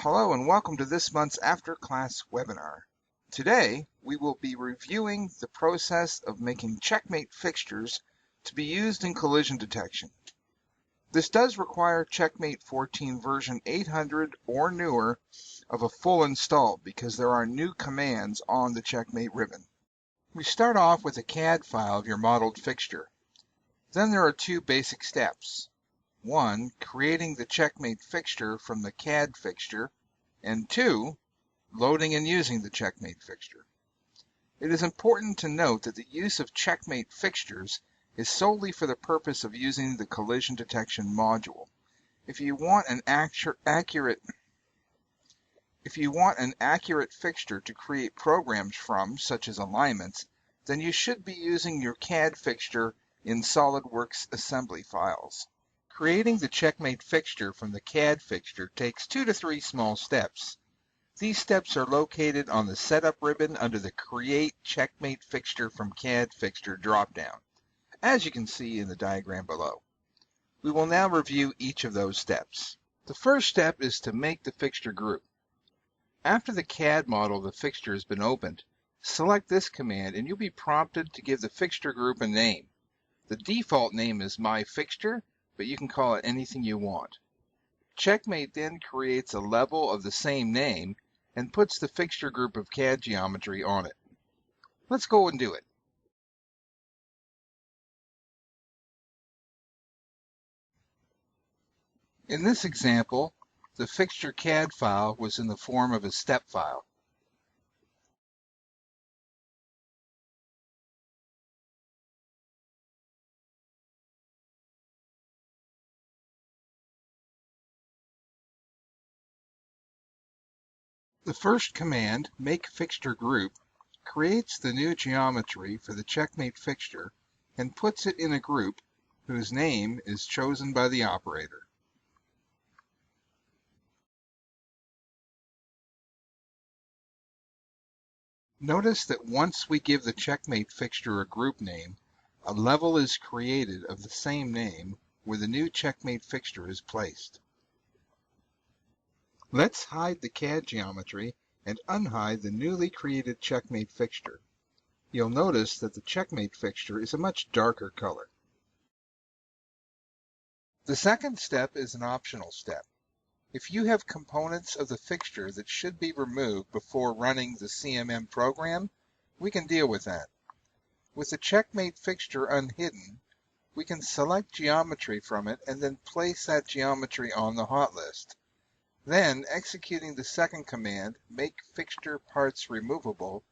Hello and welcome to this month's after-class webinar. Today, we will be reviewing the process of making CheckMate fixtures to be used in collision detection. This does require CheckMate 14 version 800 or newer of a full install because there are new commands on the CheckMate ribbon. We start off with a CAD file of your modeled fixture. Then there are two basic steps. One, creating the CheckMate fixture from the CAD fixture, and two, loading and using the CheckMate fixture. It is important to note that the use of CheckMate fixtures is solely for the purpose of using the collision detection module. If you want an accurate fixture to create programs from, such as alignments, then you should be using your CAD fixture in SOLIDWORKS assembly files. Creating the CheckMate fixture from the CAD fixture takes 2 to 3 small steps. These steps are located on the Setup ribbon under the Create CheckMate Fixture from CAD Fixture dropdown, as you can see in the diagram below. We will now review each of those steps. The first step is to make the fixture group. After the CAD model of the fixture has been opened, select this command and you'll be prompted to give the fixture group a name. The default name is My Fixture, but you can call it anything you want. CheckMate then creates a level of the same name and puts the fixture group of CAD geometry on it. Let's go and do it. In this example, the fixture CAD file was in the form of a step file. The first command, Make Fixture Group, creates the new geometry for the CheckMate fixture and puts it in a group whose name is chosen by the operator. Notice that once we give the CheckMate fixture a group name, a level is created of the same name where the new CheckMate fixture is placed. Let's hide the CAD geometry and unhide the newly created CheckMate fixture. You'll notice that the CheckMate fixture is a much darker color. The second step is an optional step. If you have components of the fixture that should be removed before running the CMM program, we can deal with that. With the CheckMate fixture unhidden, we can select geometry from it and then place that geometry on the hot list. Then, executing the second command, Make Fixture Parts Removable,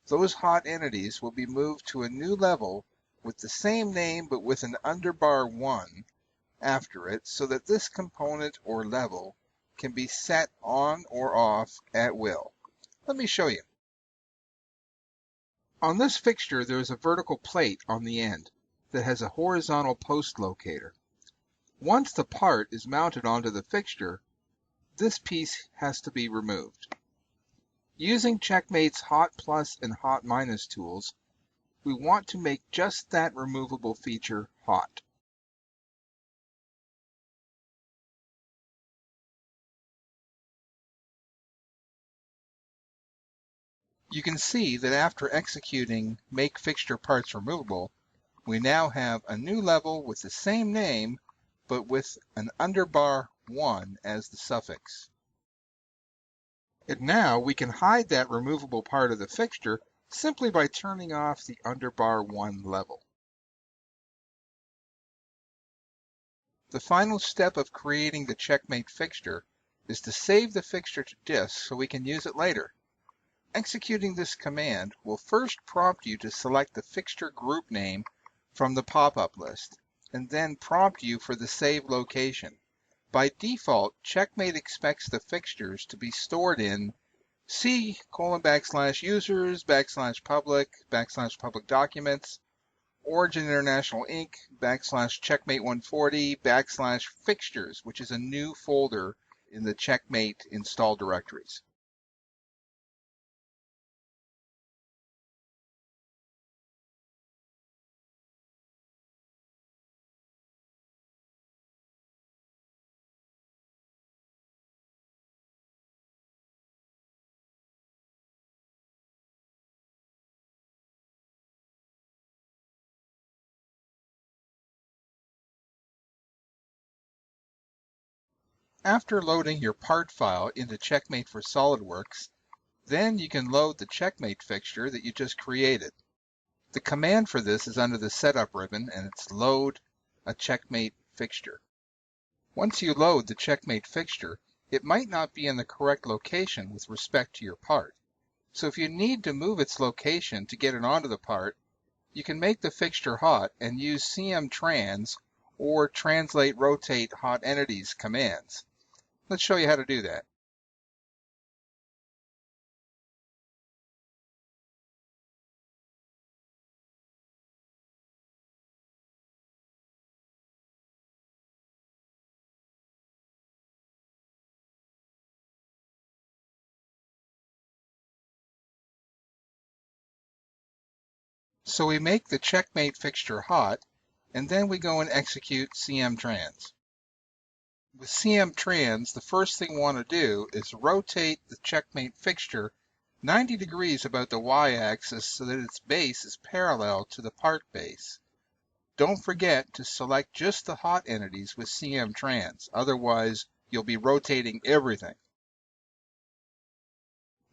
those hot entities will be moved to a new level with the same name but with an underbar 1 after it so that this component or level can be set on or off at will. Let me show you. On this fixture, there is a vertical plate on the end that has a horizontal post locator. Once the part is mounted onto the fixture, this piece has to be removed. Using CheckMate's Hot Plus and Hot Minus tools, we want to make just that removable feature hot. You can see that after executing Make Fixture Parts Removable, we now have a new level with the same name, but with an underbar 1 as the suffix. And now we can hide that removable part of the fixture simply by turning off the underbar 1 level. The final step of creating the CheckMate fixture is to save the fixture to disk so we can use it later. Executing this command will first prompt you to select the fixture group name from the pop-up list, and then prompt you for the save location. By default, CheckMate expects the fixtures to be stored in C:\users\public\public documents, Origin International Inc. /CheckMate140 /fixtures, which is a new folder in the CheckMate install directories. After loading your part file into CheckMate for SolidWorks, then you can load the CheckMate fixture that you just created. The command for this is under the Setup ribbon, and it's Load a CheckMate Fixture. Once you load the CheckMate fixture, it might not be in the correct location with respect to your part. So if you need to move its location to get it onto the part, you can make the fixture hot and use CMTrans or Translate Rotate Hot Entities commands. Let's show you how to do that. So we make the CheckMate fixture hot, and then we go and execute CMTrans. With CMTrans, the first thing we want to do is rotate the CheckMate fixture 90 degrees about the y-axis so that its base is parallel to the part base. Don't forget to select just the hot entities with CMTrans, otherwise you'll be rotating everything.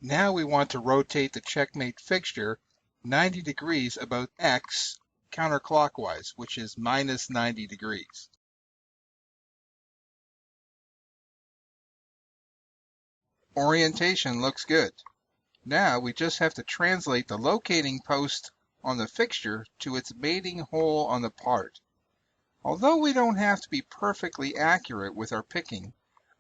Now we want to rotate the CheckMate fixture 90 degrees about X counterclockwise, which is minus 90 degrees. Orientation looks good. Now we just have to translate the locating post on the fixture to its mating hole on the part. Although we don't have to be perfectly accurate with our picking,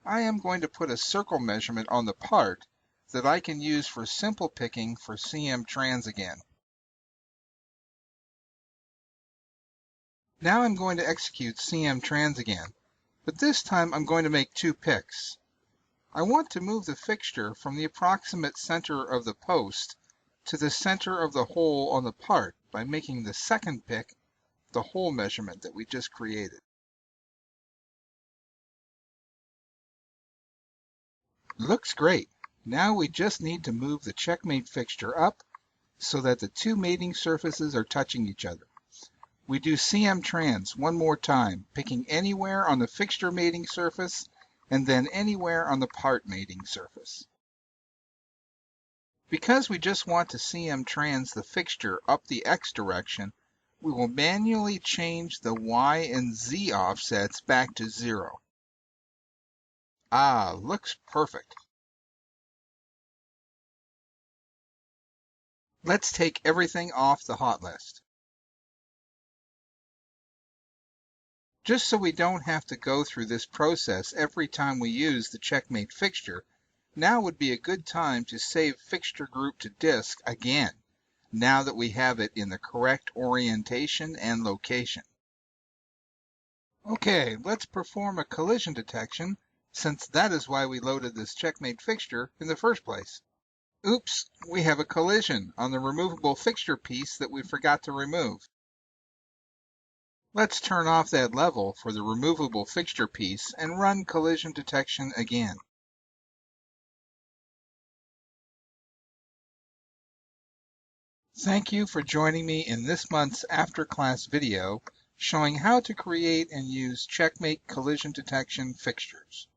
I am going to put a circle measurement on the part that I can use for simple picking for CMTrans again. Now I'm going to execute CMTrans again, but this time I'm going to make two picks. I want to move the fixture from the approximate center of the post to the center of the hole on the part by making the second pick the hole measurement that we just created. Looks great. Now we just need to move the CheckMate fixture up so that the two mating surfaces are touching each other. We do CMTrans one more time, picking anywhere on the fixture mating surface and then anywhere on the part mating surface. Because we just want to CMTrans the fixture up the X direction, we will manually change the Y and Z offsets back to 0. Ah, looks perfect. Let's take everything off the hot list. Just so we don't have to go through this process every time we use the CheckMate fixture, now would be a good time to save fixture group to disk again, now that we have it in the correct orientation and location. Okay, let's perform a collision detection, since that is why we loaded this CheckMate fixture in the first place. Oops, we have a collision on the removable fixture piece that we forgot to remove. Let's turn off that level for the removable fixture piece and run collision detection again. Thank you for joining me in this month's after-class video showing how to create and use CheckMate collision detection fixtures.